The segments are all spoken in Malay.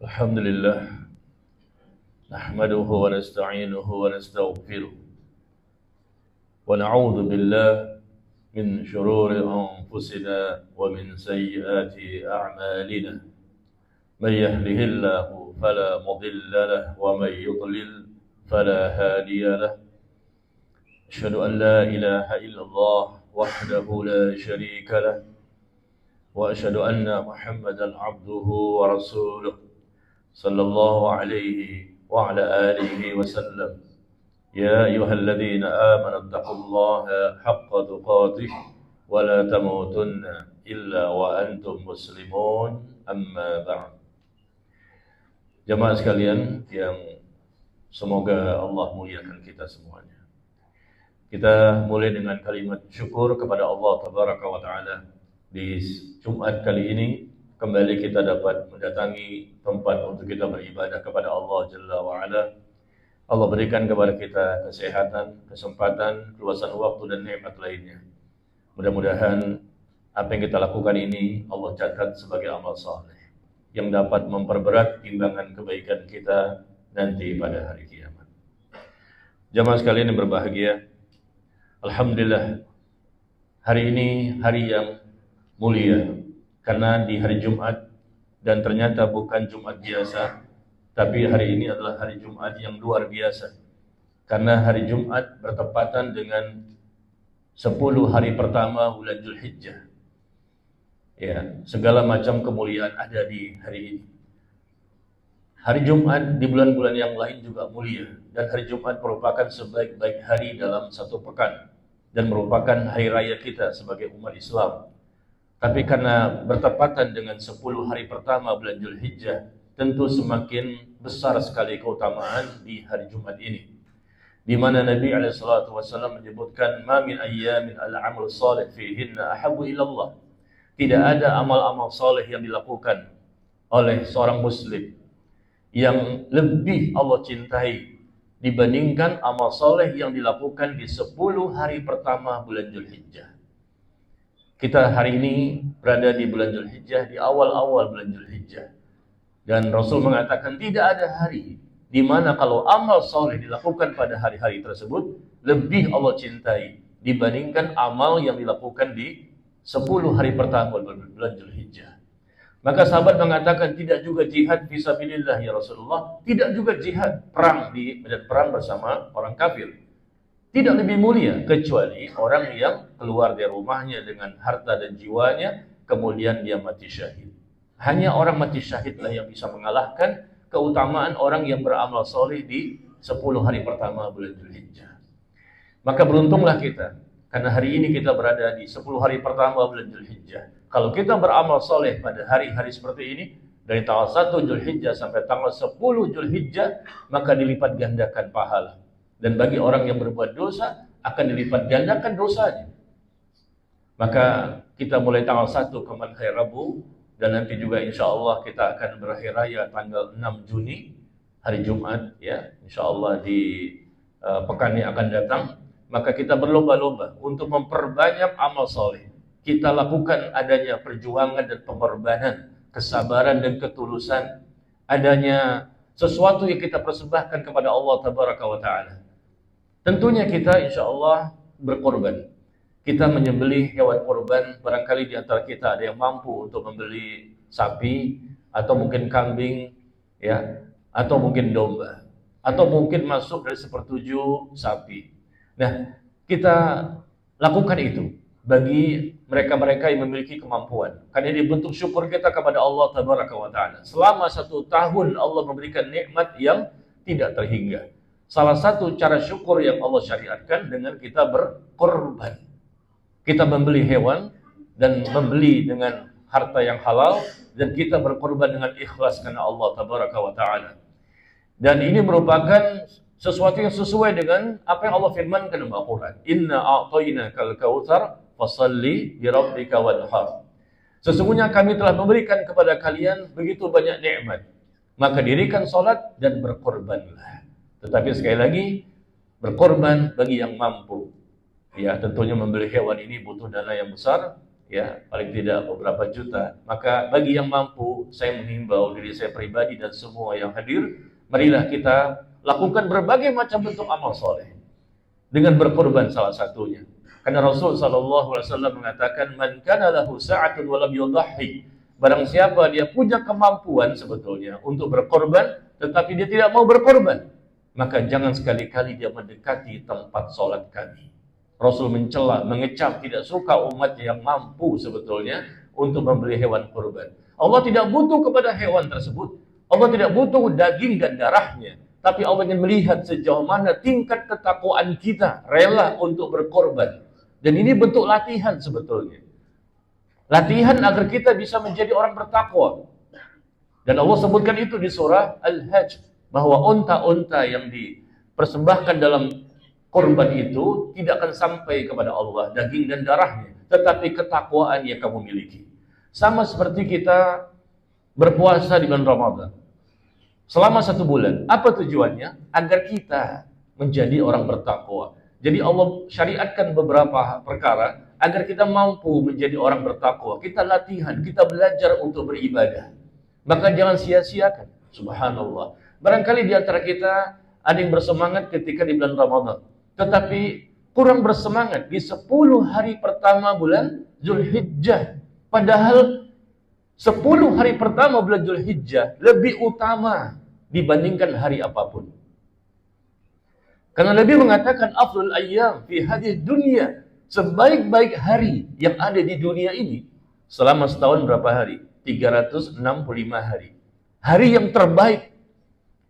الحمد لله نحمده ونستعينه ونستغفره ونعوذ بالله من شرور أنفسنا ومن سيئات أعمالنا من يهده الله فلا مضل له ومن يضلل فلا هادي له أشهد أن لا إله إلا الله وحده لا شريك له وأشهد أن محمدا عبده ورسوله صلى الله عليه وعلى آله وسلم يا أيها الذين آمنوا اتقوا الله حق تقاته ولا تموتن إلا وأنتم مسلمون أما بعد. Jemaah sekalian yang semoga Allah muliakan kita semuanya. Kita mulai dengan kalimat syukur kepada Allah Tabaraka wa Ta'ala. Di Jumat kali ini kembali kita dapat mendatangi tempat untuk kita beribadah kepada Allah Jalla wa'ala. Allah berikan kepada kita kesehatan, kesempatan, keluasan waktu dan nikmat lainnya. Mudah-mudahan apa yang kita lakukan ini Allah catat sebagai amal saleh yang dapat memperberat timbangan kebaikan kita nanti pada hari kiamat. Jamaah sekalian yang berbahagia, alhamdulillah hari ini hari yang mulia karena di hari Jumat, dan ternyata bukan Jumat biasa, tapi hari ini adalah hari Jumat yang luar biasa. Karena hari Jumat bertepatan dengan 10 hari pertama bulan Zulhijjah. Ya, segala macam kemuliaan ada di hari ini. Hari Jumat di bulan-bulan yang lain juga mulia, dan hari Jumat merupakan sebaik-baik hari dalam satu pekan dan merupakan hari raya kita sebagai umat Islam. Tapi karena bertepatan dengan 10 hari pertama bulan Zulhijjah, tentu semakin besar sekali keutamaan di hari Jumat ini. Di mana Nabi SAW menyebutkan, "Ma min ayyamin al-amal salih fihinna ahabbu ila Allah." Tidak ada amal-amal saleh yang dilakukan oleh seorang muslim yang lebih Allah cintai dibandingkan amal saleh yang dilakukan di 10 hari pertama bulan Zulhijjah. Kita hari ini berada di bulan Zulhijjah, di awal-awal bulan Zulhijjah. Dan Rasul mengatakan tidak ada hari di mana kalau amal soleh dilakukan pada hari-hari tersebut lebih Allah cintai dibandingkan amal yang dilakukan di 10 hari pertama bulan Zulhijjah. Maka sahabat mengatakan tidak juga jihad fisabilillah ya Rasulullah, tidak juga jihad perang di medan perang bersama orang kafir. Tidak lebih mulia kecuali orang yang keluar dari rumahnya dengan harta dan jiwanya, kemudian dia mati syahid. Hanya orang mati syahidlah yang bisa mengalahkan keutamaan orang yang beramal soleh di 10 hari pertama bulan Zulhijjah. Maka beruntunglah kita, karena hari ini kita berada di 10 hari pertama bulan Zulhijjah. Kalau kita beramal soleh pada hari-hari seperti ini, dari tanggal 1 Zulhijjah sampai tanggal 10 Zulhijjah, maka dilipat gandakan pahala. Dan bagi orang yang berbuat dosa, akan dilipat gandakan dosanya. Maka kita mulai tanggal 1 kemarin hari Rabu, dan nanti juga insya Allah kita akan berakhir raya tanggal 6 Juni, hari Jumat, ya, insya Allah di pekan yang akan datang. Maka kita berlomba-lomba untuk memperbanyak amal soleh. Kita lakukan adanya perjuangan dan pengorbanan, kesabaran dan ketulusan, adanya sesuatu yang kita persembahkan kepada Allah Tabaraka wa Ta'ala. Tentunya kita insya Allah berkorban. Kita menyembelih hewan korban, barangkali di antara kita ada yang mampu untuk membeli sapi, atau mungkin kambing, ya, atau mungkin domba, atau mungkin masuk dari 1/7 sapi. Nah, kita lakukan itu bagi mereka-mereka yang memiliki kemampuan. Karena ini bentuk syukur kita kepada Allah Tabaraka wa Ta'ala. Selama 1 tahun Allah memberikan nikmat yang tidak terhingga. Salah satu cara syukur yang Allah syariatkan dengan kita berkorban. Kita membeli hewan dan membeli dengan harta yang halal, dan kita berkorban dengan ikhlas karena Allah Tabaraka wa Ta'ala. Dan ini merupakan sesuatu yang sesuai dengan apa yang Allah firmankan dalam Al-Quran. Inna a'tainakal kautsar fasalli li rabbika wanhar. Sesungguhnya kami telah memberikan kepada kalian begitu banyak nikmat, maka dirikan salat dan berkorbanlah. Tetapi sekali lagi, berkorban bagi yang mampu. Ya, tentunya membeli hewan ini butuh dana yang besar, ya paling tidak beberapa juta. Maka bagi yang mampu, saya menghimbau diri saya pribadi dan semua yang hadir, marilah kita lakukan berbagai macam bentuk amal soleh dengan berkorban salah satunya. Karena Rasul sallallahu alaihi wasallam mengatakan, "Man kana lahu sa'atun wa lam yudahhi." Barang siapa dia punya kemampuan sebetulnya untuk berkorban, tetapi dia tidak mau berkorban, maka jangan sekali-kali dia mendekati tempat sholat kami. Rasul mencela, mengecam, tidak suka umat yang mampu sebetulnya untuk membeli hewan kurban. Allah tidak butuh kepada hewan tersebut. Allah tidak butuh daging dan darahnya. Tapi Allah ingin melihat sejauh mana tingkat ketakwaan kita rela untuk berkorban. Dan ini bentuk latihan sebetulnya. Latihan agar kita bisa menjadi orang bertakwa. Dan Allah sebutkan itu di surah Al-Hajj, bahwa unta-unta yang dipersembahkan dalam korban itu tidak akan sampai kepada Allah daging dan darahnya, tetapi ketakwaan yang kamu miliki. Sama seperti kita berpuasa di bulan Ramadan selama 1 bulan. Apa tujuannya? Agar kita menjadi orang bertakwa. Jadi Allah syariatkan beberapa perkara agar kita mampu menjadi orang bertakwa. Kita latihan, kita belajar untuk beribadah. Maka jangan sia-siakan. Subhanallah. Barangkali di antara kita ada yang bersemangat ketika di bulan Ramadan, tetapi kurang bersemangat di 10 hari pertama bulan Zulhijjah. Padahal 10 hari pertama bulan Zulhijjah lebih utama dibandingkan hari apapun. Karena Nabi mengatakan afdhul ayyam fi hadhihi dunya, sebaik-baik hari yang ada di dunia ini selama setahun berapa hari? 365 hari. Hari yang terbaik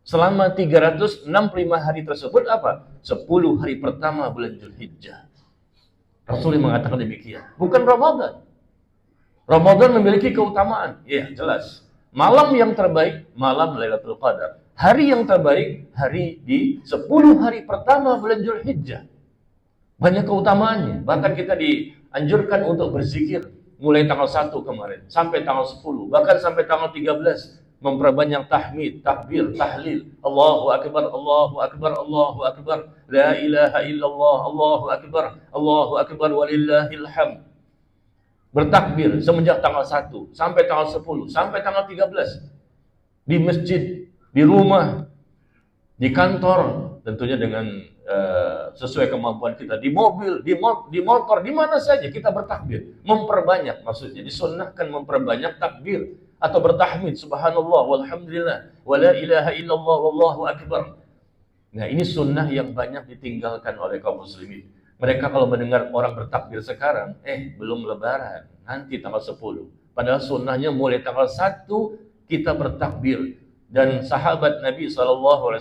selama 365 hari tersebut apa? 10 hari pertama bulan Zulhijjah. Rasul mengatakan demikian. Bukan Ramadan. Ramadan memiliki keutamaan. Ya, jelas. Malam yang terbaik, malam Lailatul Qadar. Hari yang terbaik, hari di 10 hari pertama bulan Zulhijjah. Banyak keutamaannya. Bahkan kita dianjurkan untuk berzikir mulai tanggal 1 kemarin sampai tanggal 10, bahkan sampai tanggal 13. Memperbanyak tahmid, takbir, tahlil. Allahu Akbar, Allahu Akbar, Allahu Akbar. La ilaha illallah, Allahu Akbar, Allahu Akbar, walillahil hamd. Bertakbir semenjak tanggal 1 sampai tanggal 10, sampai tanggal 13. Di masjid, di rumah, di kantor, tentunya dengan sesuai kemampuan kita. Di mobil, di motor, di mana saja kita bertakbir. Memperbanyak, maksudnya disunnahkan memperbanyak takbir atau bertahmid, subhanallah, walhamdulillah, wala ilaha illallah, wallahu akbar. Nah, ini sunnah yang banyak ditinggalkan oleh kaum muslimin. Mereka kalau mendengar orang bertakbir sekarang, belum lebaran, nanti tanggal 10. Padahal sunnahnya mulai tanggal 1 kita bertakbir. Dan sahabat Nabi SAW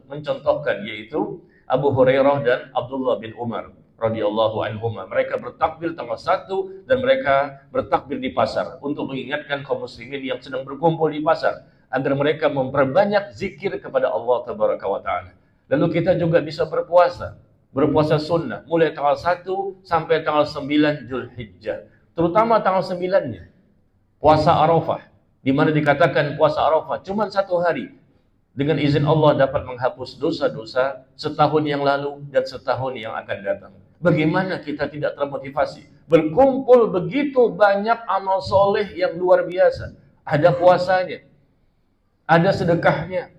mencontohkan, yaitu Abu Hurairah dan Abdullah bin Umar radhiyallahu anhuma. Mereka bertakbir tanggal 1 dan mereka bertakbir di pasar untuk mengingatkan kaum muslimin yang sedang berkumpul di pasar agar mereka memperbanyak zikir kepada Allah tabaraka wa taala. Lalu kita juga bisa berpuasa sunnah mulai tanggal 1 sampai tanggal 9 Zulhijjah. Terutama tanggal 9-nya puasa Arafah, di mana dikatakan puasa Arafah cuma 1 hari. Dengan izin Allah dapat menghapus dosa-dosa setahun yang lalu dan setahun yang akan datang. Bagaimana kita tidak termotivasi? Berkumpul begitu banyak amal soleh yang luar biasa. Ada puasanya, ada sedekahnya,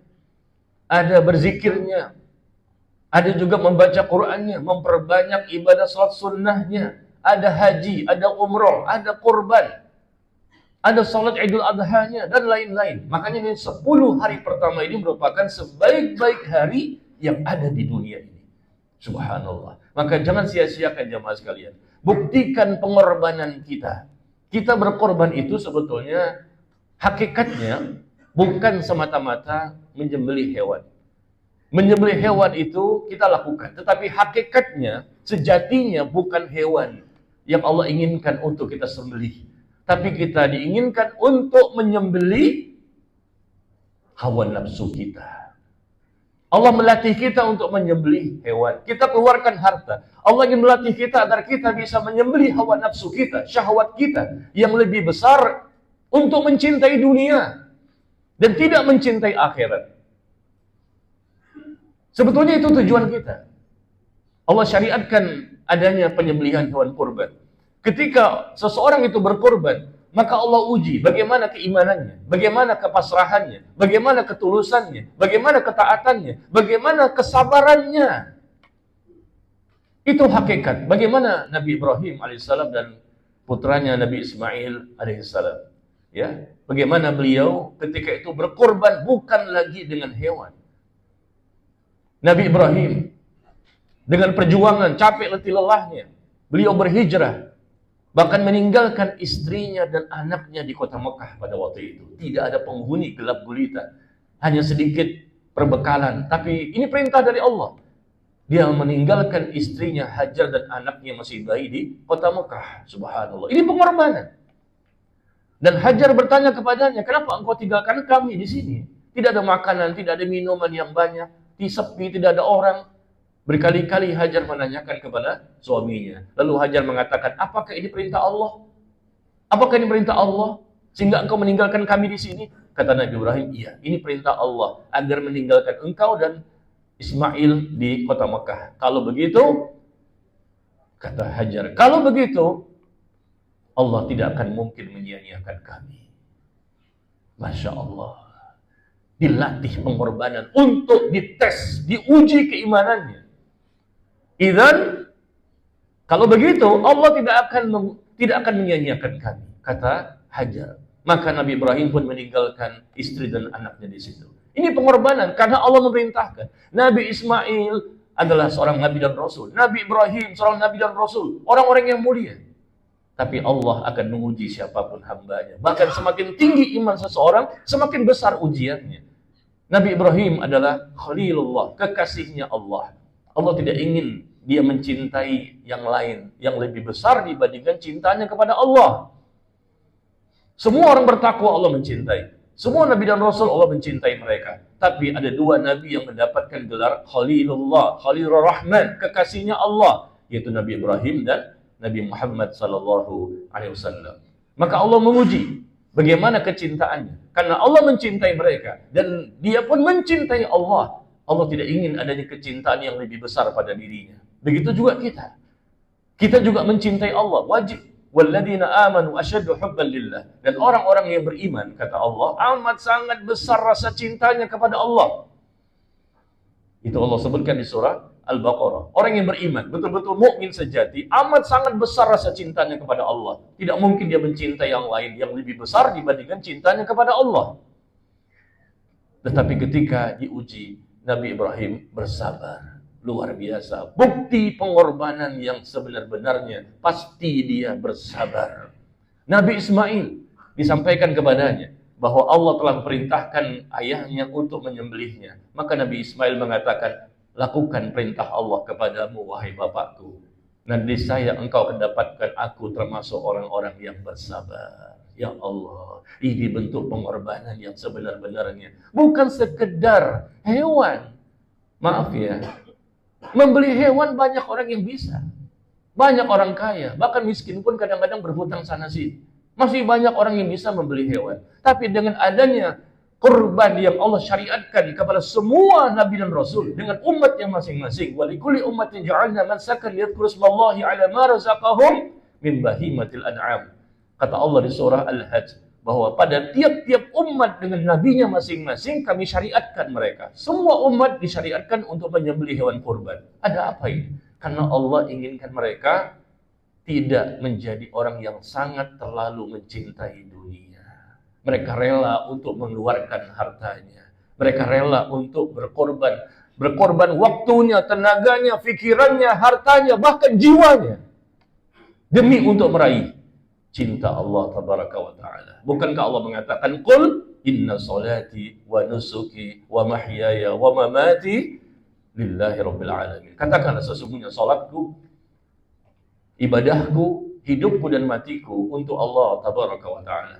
ada berzikirnya, ada juga membaca Qur'annya, memperbanyak ibadah salat sunnahnya, ada haji, ada umroh, ada kurban, ada salat Idul Adha-nya, dan lain-lain. Makanya ini 10 hari pertama ini merupakan sebaik-baik hari yang ada di dunia ini. Subhanallah. Maka jangan sia-siakan jemaah sekalian. Buktikan pengorbanan kita. Kita berkorban itu sebetulnya hakikatnya bukan semata-mata menyembelih hewan. Menyembelih hewan itu kita lakukan, tetapi hakikatnya, sejatinya bukan hewan yang Allah inginkan untuk kita sembelih, tapi kita diinginkan untuk menyembelih hawa nafsu kita. Allah melatih kita untuk menyembelih hewan. Kita keluarkan harta. Allah ingin melatih kita agar kita bisa menyembelih hawa nafsu kita, syahwat kita yang lebih besar untuk mencintai dunia dan tidak mencintai akhirat. Sebetulnya itu tujuan kita. Allah syariatkan adanya penyembelihan hewan kurban. Ketika seseorang itu berkorban, maka Allah uji bagaimana keimanannya, bagaimana kepasrahannya, bagaimana ketulusannya, bagaimana ketaatannya, bagaimana kesabarannya. Itu hakikat bagaimana Nabi Ibrahim alaihissalam dan putranya Nabi Ismail alaihissalam. Ya, bagaimana beliau ketika itu berkorban bukan lagi dengan hewan. Nabi Ibrahim dengan perjuangan capek letih lelahnya, beliau berhijrah, bahkan meninggalkan istrinya dan anaknya di kota Mekah pada waktu itu. Tidak ada penghuni gelap gulita, hanya sedikit perbekalan. Tapi ini perintah dari Allah. Dia meninggalkan istrinya Hajar dan anaknya masih bayi di kota Mekah. Subhanallah. Ini pengorbanan. Dan Hajar bertanya kepadanya, kenapa engkau tinggalkan kami di sini? Tidak ada makanan, tidak ada minuman yang banyak, sepi, tidak ada orang. Berkali-kali Hajar menanyakan kepada suaminya. Lalu Hajar mengatakan, apakah ini perintah Allah? Apakah ini perintah Allah? Sehingga engkau meninggalkan kami di sini? Kata Nabi Ibrahim, iya, ini perintah Allah agar meninggalkan engkau dan Ismail di kota Mekah. Kalau begitu, kata Hajar, kalau begitu, Allah tidak akan mungkin menyia-nyiakan kami. Masya Allah. Dilatih pengorbanan untuk dites, diuji keimanannya. Idzan, kalau begitu, Allah tidak akan menyia-nyiakan kami, kata Hajar. Maka Nabi Ibrahim pun meninggalkan istri dan anaknya di situ. Ini pengorbanan karena Allah memerintahkan. Nabi Ismail adalah seorang nabi dan rasul. Nabi Ibrahim seorang nabi dan rasul. Orang-orang yang mulia. Tapi Allah akan menguji siapapun hambanya. Bahkan semakin tinggi iman seseorang, semakin besar ujiannya. Nabi Ibrahim adalah Khalilullah, kekasihnya Allah. Allah tidak ingin dia mencintai yang lain, yang lebih besar dibandingkan cintanya kepada Allah. Semua orang bertakwa Allah mencintai. Semua Nabi dan Rasul Allah mencintai mereka. Tapi ada dua Nabi yang mendapatkan gelar Khalilullah, Khalilur Rahman, kekasihnya Allah, yaitu Nabi Ibrahim dan Nabi Muhammad sallallahu alaihi wasallam. Maka Allah menguji bagaimana kecintaannya. Karena Allah mencintai mereka dan dia pun mencintai Allah. Allah tidak ingin adanya kecintaan yang lebih besar pada dirinya. Begitu juga kita. Kita juga mencintai Allah, wajib. Walladzina amanu asyaddu hubban lillah. Dan orang-orang yang beriman, kata Allah, amat sangat besar rasa cintanya kepada Allah. Itu Allah sebutkan di surah Al-Baqarah. Orang yang beriman, betul-betul mukmin sejati, amat sangat besar rasa cintanya kepada Allah. Tidak mungkin dia mencintai yang lain yang lebih besar dibandingkan cintanya kepada Allah. Tetapi ketika diuji, Nabi Ibrahim bersabar. Luar biasa. Bukti pengorbanan yang sebenar-benarnya. Pasti dia bersabar. Nabi Ismail disampaikan kepadanya bahwa Allah telah memerintahkan ayahnya untuk menyembelihnya. Maka Nabi Ismail mengatakan, lakukan perintah Allah kepadamu, wahai bapakku. Nanti saya engkau akan dapatkan aku termasuk orang-orang yang bersabar. Ya Allah, ini bentuk pengorbanan yang sebenar-benarnya. Bukan sekedar hewan. Maaf ya, membeli hewan banyak orang yang bisa. Banyak orang kaya, bahkan miskin pun kadang-kadang berhutang sana sini. Masih banyak orang yang bisa membeli hewan. Tapi dengan adanya kurban yang Allah syariatkan kepada semua nabi dan rasul dengan umat yang masing-masing, wa likulli ummatin ja'alna mansakan liyadhkuru ismallahi 'ala ma razaqahum min bahimatil an'am. Kata Allah di surah Al-Hajj bahwa pada tiap-tiap umat dengan nabinya masing-masing kami syariatkan mereka. Semua umat disyariatkan untuk menyembelih hewan kurban. Ada apa ini? Karena Allah inginkan mereka tidak menjadi orang yang sangat terlalu mencintai dunia. Mereka rela untuk mengeluarkan hartanya. Mereka rela untuk berkorban. Berkorban waktunya, tenaganya, pikirannya, hartanya, bahkan jiwanya. Demi untuk meraih cinta Allah tabaraka wa ta'ala. Bukankah Allah mengatakan, Qul inna salati wa nusuki wa mahyaya wa mamati lillahi rabbil alamin. Katakanlah sesungguhnya salatku, ibadahku, hidupku dan matiku untuk Allah tabaraka wa ta'ala.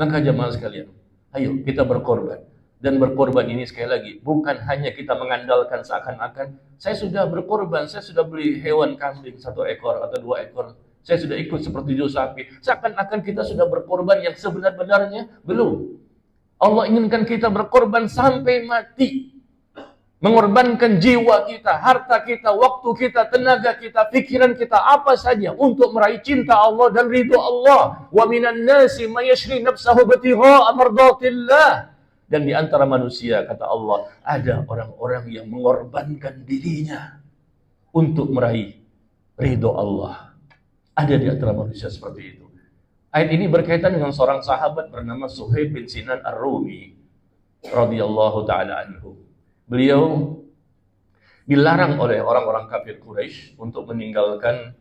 Maka jemaah sekalian, ayo kita berkorban. Dan berkorban ini sekali lagi, bukan hanya kita mengandalkan seakan-akan, saya sudah berkorban, saya sudah beli hewan kambing 1 ekor atau 2 ekor, saya sudah ikut seperti jauh sapi. Seakan-akan kita sudah berkorban yang sebenar-benarnya, belum. Allah inginkan kita berkorban sampai mati. mengorbankan jiwa kita, harta kita, waktu kita, tenaga kita, pikiran kita, apa saja untuk meraih cinta Allah dan ridho Allah. Wa minan nasi may yashri nafsahu ibtigha'a mardatillah. Dan di antara manusia, kata Allah, ada orang-orang yang mengorbankan dirinya untuk meraih ridho Allah. Ada di antara manusia seperti itu. Ayat ini berkaitan dengan seorang sahabat bernama Suhaib bin Sinan Ar-Rumi radhiyallahu taala anhu. Beliau dilarang oleh orang-orang kafir Quraisy untuk meninggalkan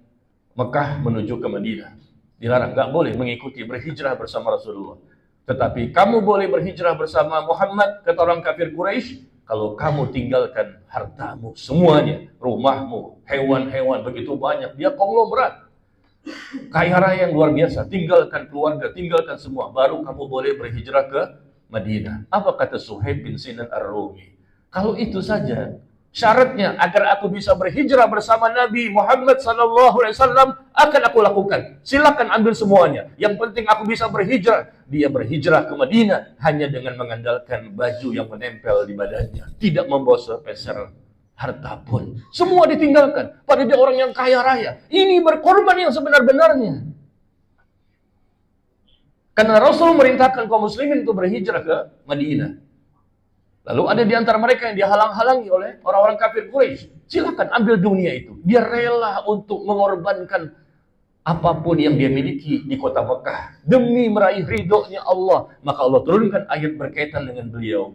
Mekah menuju ke Madinah. Dilarang, nggak boleh mengikuti berhijrah bersama Rasulullah. Tetapi kamu boleh berhijrah bersama Muhammad, kata orang kafir Quraisy, kalau kamu tinggalkan hartamu semuanya, rumahmu, hewan-hewan begitu banyak, dia konglomerat, kaya raya yang luar biasa, tinggalkan keluarga, tinggalkan semua, baru kamu boleh berhijrah ke Madinah. Apa kata Suhaib bin Sinan Ar-Rumi? Kalau itu saja, syaratnya agar aku bisa berhijrah bersama Nabi Muhammad SAW akan aku lakukan. Silakan ambil semuanya. Yang penting aku bisa berhijrah. Dia berhijrah ke Madinah hanya dengan mengandalkan baju yang menempel di badannya, tidak membawa sepeser harta pun. Semua ditinggalkan. Padahal dia orang yang kaya raya. Ini berkorban yang sebenar-benarnya. Karena Rasul merintahkan kaum muslimin untuk berhijrah ke Madinah. Lalu ada di antara mereka yang dihalang-halangi oleh orang-orang kafir Quraisy. Silakan ambil dunia itu. Dia rela untuk mengorbankan apapun yang dia miliki di kota Mekah demi meraih ridhonya Allah. Maka Allah turunkan ayat berkaitan dengan beliau,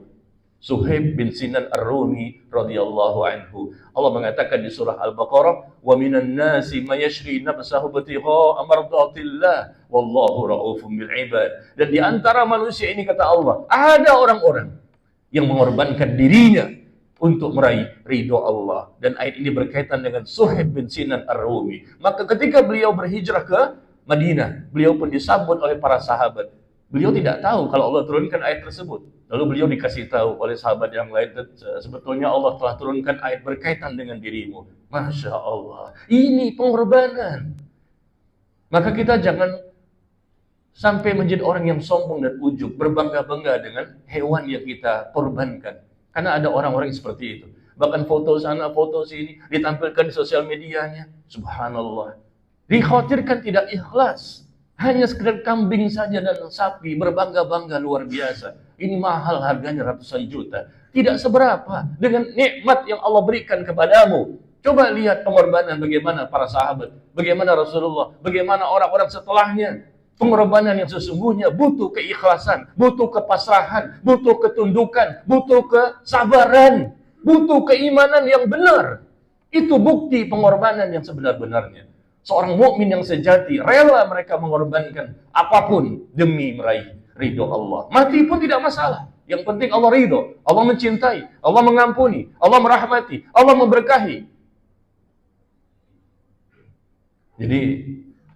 Suhaib bin Sinan Ar-Rumi radhiyallahu anhu. Allah mengatakan di surah Al-Baqarah, "Wa minan nasi may yashri nafsahu ibtigha'a mardatillah wallahu ra'ufun bil 'ibad." Dan di antara manusia ini, kata Allah, ada orang-orang yang mengorbankan dirinya untuk meraih ridho Allah. Dan ayat ini berkaitan dengan Suhaib bin Sinan Ar-Rumi. Maka ketika beliau berhijrah ke Madinah, beliau pun disambut oleh para sahabat. Beliau tidak tahu kalau Allah turunkan ayat tersebut. Lalu beliau dikasih tahu oleh sahabat yang lain, sebetulnya Allah telah turunkan ayat berkaitan dengan dirimu. Masya Allah, ini pengorbanan. Maka kita jangan sampai menjadi orang yang sombong dan ujub, berbangga-bangga dengan hewan yang kita korbankan. Karena ada orang-orang yang seperti itu. Bahkan foto sana, foto sini, ditampilkan di sosial medianya. Subhanallah. Dikhawatirkan tidak ikhlas. Hanya sekedar kambing saja dan sapi, berbangga-bangga luar biasa. Ini mahal harganya ratusan juta. Tidak seberapa dengan nikmat yang Allah berikan kepadamu. Coba lihat pengorbanan bagaimana para sahabat, bagaimana Rasulullah, bagaimana orang-orang setelahnya. Pengorbanan yang sesungguhnya butuh keikhlasan, butuh kepasrahan, butuh ketundukan, butuh kesabaran, butuh keimanan yang benar. Itu bukti pengorbanan yang sebenar-benarnya. Seorang mukmin yang sejati rela mereka mengorbankan apapun demi meraih ridho Allah. Mati pun tidak masalah. Yang penting Allah ridho, Allah mencintai, Allah mengampuni, Allah merahmati, Allah memberkahi. Jadi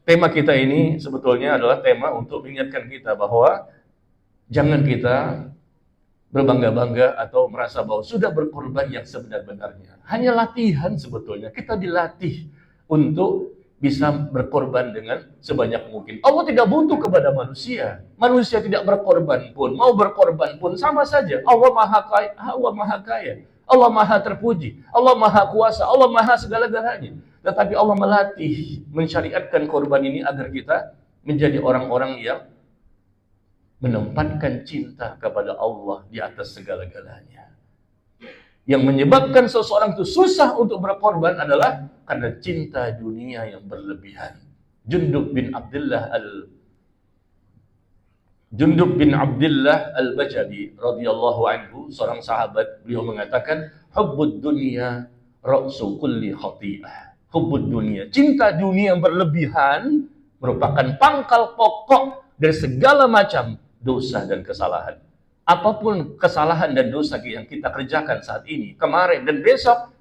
tema kita ini sebetulnya adalah tema untuk mengingatkan kita bahwa jangan kita berbangga-bangga atau merasa bahwa sudah berkorban yang sebenar-benarnya. Hanya latihan sebetulnya. Kita dilatih untuk bisa berkorban dengan sebanyak mungkin. Allah tidak butuh kepada manusia. Manusia tidak berkorban pun, mau berkorban pun sama saja. Allah Maha Kaya, Allah Maha Kaya, Allah Maha terpuji, Allah Maha kuasa, Allah Maha segala-galanya. Tetapi Allah melatih, mensyariatkan korban ini agar kita menjadi orang-orang yang menempatkan cinta kepada Allah di atas segala-galanya. Yang menyebabkan seseorang itu susah untuk berkorban adalah karena cinta dunia yang berlebihan. Jundub bin Abdullah Al-Bajali radhiyallahu anhu, seorang sahabat, beliau mengatakan, "Hubbud dunya ra'su kulli khati'ah." Hubbud dunia, cinta dunia yang berlebihan merupakan pangkal pokok dari segala macam dosa dan kesalahan. Apapun kesalahan dan dosa yang kita kerjakan saat ini, kemarin dan besok,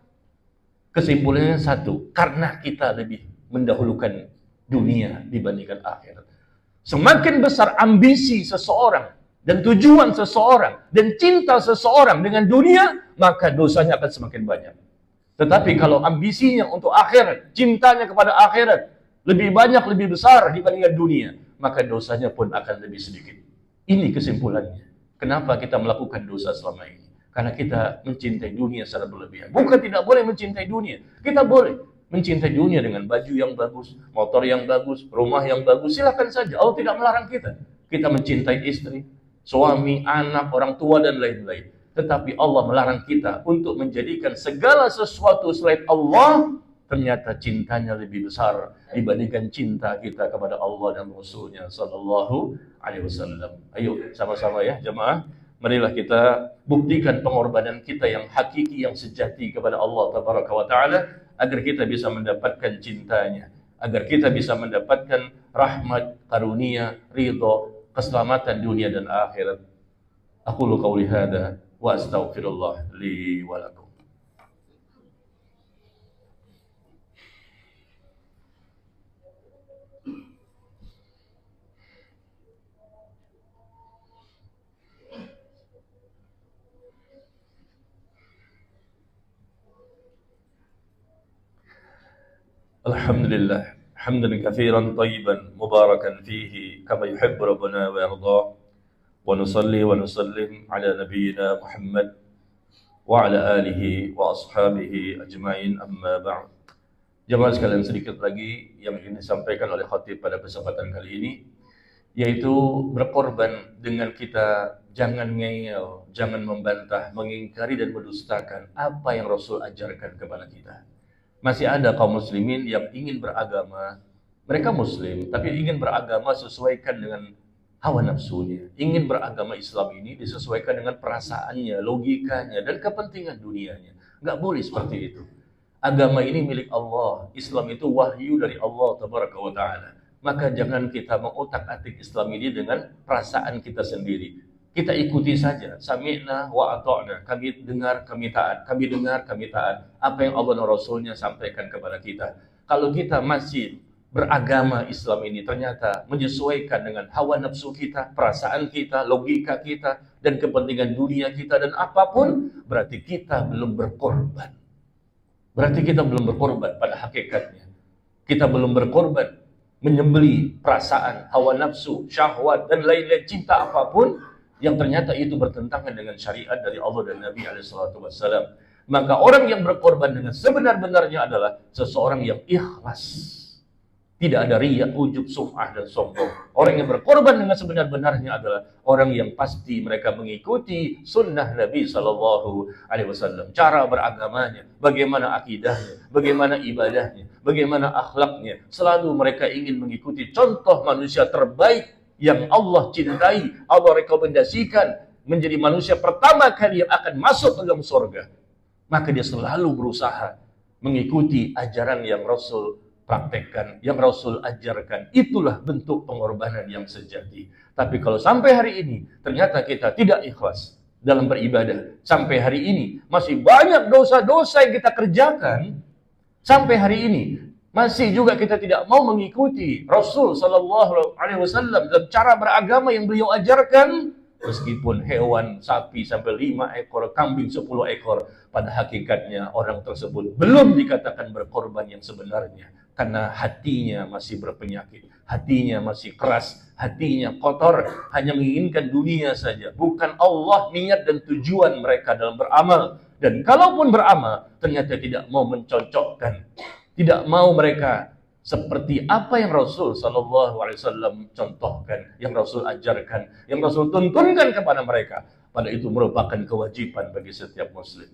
kesimpulannya satu, karena kita lebih mendahulukan dunia dibandingkan akhirat. Semakin besar ambisi seseorang dan tujuan seseorang dan cinta seseorang dengan dunia, maka dosanya akan semakin banyak. Tetapi kalau ambisinya untuk akhirat, cintanya kepada akhirat lebih banyak, lebih besar dibandingkan dunia, maka dosanya pun akan lebih sedikit. Ini kesimpulannya. Kenapa kita melakukan dosa selama ini? karena kita mencintai dunia secara berlebihan. Bukan tidak boleh mencintai dunia, kita boleh mencintai dunia dengan baju yang bagus, motor yang bagus, rumah yang bagus, silakan saja. Allah tidak melarang kita. Kita mencintai istri, suami, anak, orang tua, dan lain-lain. Tetapi Allah melarang kita untuk menjadikan segala sesuatu selain Allah, ternyata cintanya lebih besar dibandingkan cinta kita kepada Allah dan Rasulnya Sallallahu Alaihi Wasallam. Ayo sama-sama ya jemaah, marilah kita buktikan pengorbanan kita yang hakiki, yang sejati kepada Allah Tabaraka wa Ta'ala, agar kita bisa mendapatkan cintanya, agar kita bisa mendapatkan rahmat, karunia, ridho, keselamatan dunia dan akhirat. Aqulu qawli hadza wa astaghfirullah li wa lakum. Alhamdulillah, hamdan katsiran thayyiban mubarakan fihi kama yuhibbu rabbuna wa yarda. Wa nusalli wa nusallim ala nabiyyina Muhammad wa ala alihi wa ashabihi ajma'in, amma ba'd. Jemaah sekalian, sedikit lagi yang ingin disampaikan oleh khatib pada kesempatan kali ini, yaitu berkorban dengan kita jangan ngeyel, jangan membantah, mengingkari dan mendustakan apa yang Rasul ajarkan kepada kita. Masih ada kaum muslimin yang ingin beragama, mereka muslim, tapi ingin beragama sesuaikan dengan hawa nafsunya, ingin beragama Islam ini disesuaikan dengan perasaannya, logikanya, dan kepentingan dunianya. Nggak boleh seperti itu. Agama ini milik Allah, Islam itu wahyu dari Allah Tabaraka wa Ta'ala. Maka jangan kita mengotak-atik Islam ini dengan perasaan kita sendiri. Kita ikuti saja, sami'na wa ata'na, kami dengar, kami taat, kami dengar, kami taat. Apa yang Allah dan Rasulnya sampaikan kepada kita. Kalau kita masih beragama Islam ini ternyata menyesuaikan dengan hawa nafsu kita, perasaan kita, logika kita, dan kepentingan dunia kita, dan apapun, berarti kita belum berkorban. Berarti kita belum berkorban pada hakikatnya. Kita belum berkorban menyembelih perasaan, hawa nafsu, syahwat, dan lain-lain, cinta apapun yang ternyata itu bertentangan dengan syariat dari Allah dan Nabi SAW. Maka orang yang berkorban dengan sebenar-benarnya adalah seseorang yang ikhlas. Tidak ada riya, ujub, sum'ah, dan sombong. Orang yang berkorban dengan sebenar-benarnya adalah orang yang pasti mereka mengikuti sunnah Nabi SAW. Cara beragamanya, bagaimana akidahnya, bagaimana ibadahnya, bagaimana akhlaknya. Selalu mereka ingin mengikuti contoh manusia terbaik yang Allah cintai, Allah rekomendasikan menjadi manusia pertama kali yang akan masuk ke dalam surga. Maka dia selalu berusaha mengikuti ajaran yang Rasul praktekkan, yang Rasul ajarkan. Itulah bentuk pengorbanan yang sejati. Tapi kalau sampai hari ini ternyata kita tidak ikhlas dalam beribadah, sampai hari ini masih banyak dosa-dosa yang kita kerjakan, sampai hari ini masih juga kita tidak mau mengikuti Rasul Sallallahu Alaihi Wasallam dalam cara beragama yang beliau ajarkan, meskipun hewan sapi sampai 5 ekor, kambing 10 ekor, pada hakikatnya orang tersebut belum dikatakan berkorban yang sebenarnya, karena hatinya masih berpenyakit, hatinya masih keras, hatinya kotor, hanya menginginkan dunia saja, bukan Allah niat dan tujuan mereka dalam beramal. Dan kalaupun beramal, ternyata tidak mau mencocokkan, tidak mau mereka seperti apa yang Rasul Sallallahu Alaihi Wasallam contohkan, yang Rasul ajarkan, yang Rasul tuntunkan kepada mereka. Pada itu merupakan kewajiban bagi setiap muslim.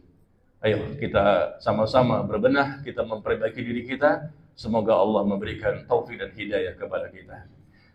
Ayo kita sama-sama berbenah, kita memperbaiki diri kita. Semoga Allah memberikan taufik dan hidayah kepada kita.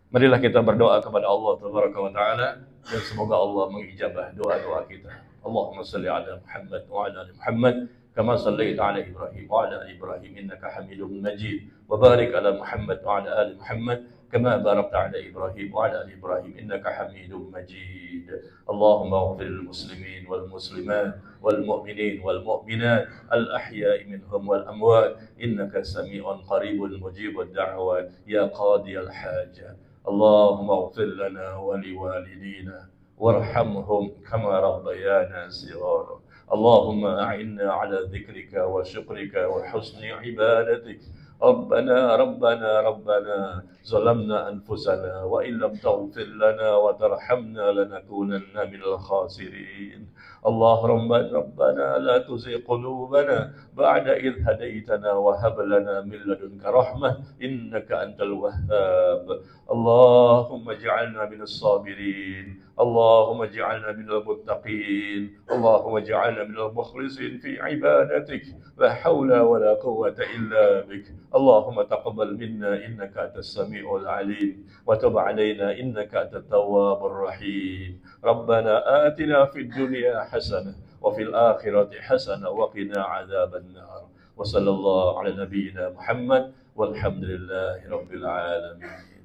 Marilah kita berdoa kepada Allah Tabaraka wa Ta'ala, dan semoga Allah mengijabah doa-doa kita. Allahumma salli ala Muhammad wa ala ali Muhammad كما صليت على إبراهيم وعلى آل إبراهيم إنك حميد مجيد وبارك على محمد وعلى آل محمد كما باركت على إبراهيم وعلى آل إبراهيم إنك حميد مجيد اللهم اغفر للمسلمين والمسلمات والمؤمنين والمؤمنات الأحياء منهم والأموات إنك سميع قريب مجيب الدعوات يا قاضي الحاجة اللهم اغفر لنا ولوالدينا وارحمهم كما ربيانا صغارا اللهم أعنا على ذكرك وشكرك وحسن عبادتك ربنا ظلمنا أنفسنا وإن لم تغفر لنا وترحمنا لنكونن من الخاسرين. اللهم ربنا لا تزغ قلوبنا بعد إذ هديتنا وهب لنا من لدنك رحمة إنك أنت الوهاب. اللهم اجعلنا من الصابرين، اللهم اجعلنا من المتقين، اللهم اجعلنا من المخلصين في عبادتك. لا حول ولا قوة إلا بك. اللهم تقبل منا إنك أنت السميع العليم، وتب علينا إنك أنت التواب الرحيم. ربنا آتنا في الدنيا حسنة وفي الآخرة حسنة وقنا عذاب النار. وصلى الله على نبينا محمد والحمد لله رب العالمين.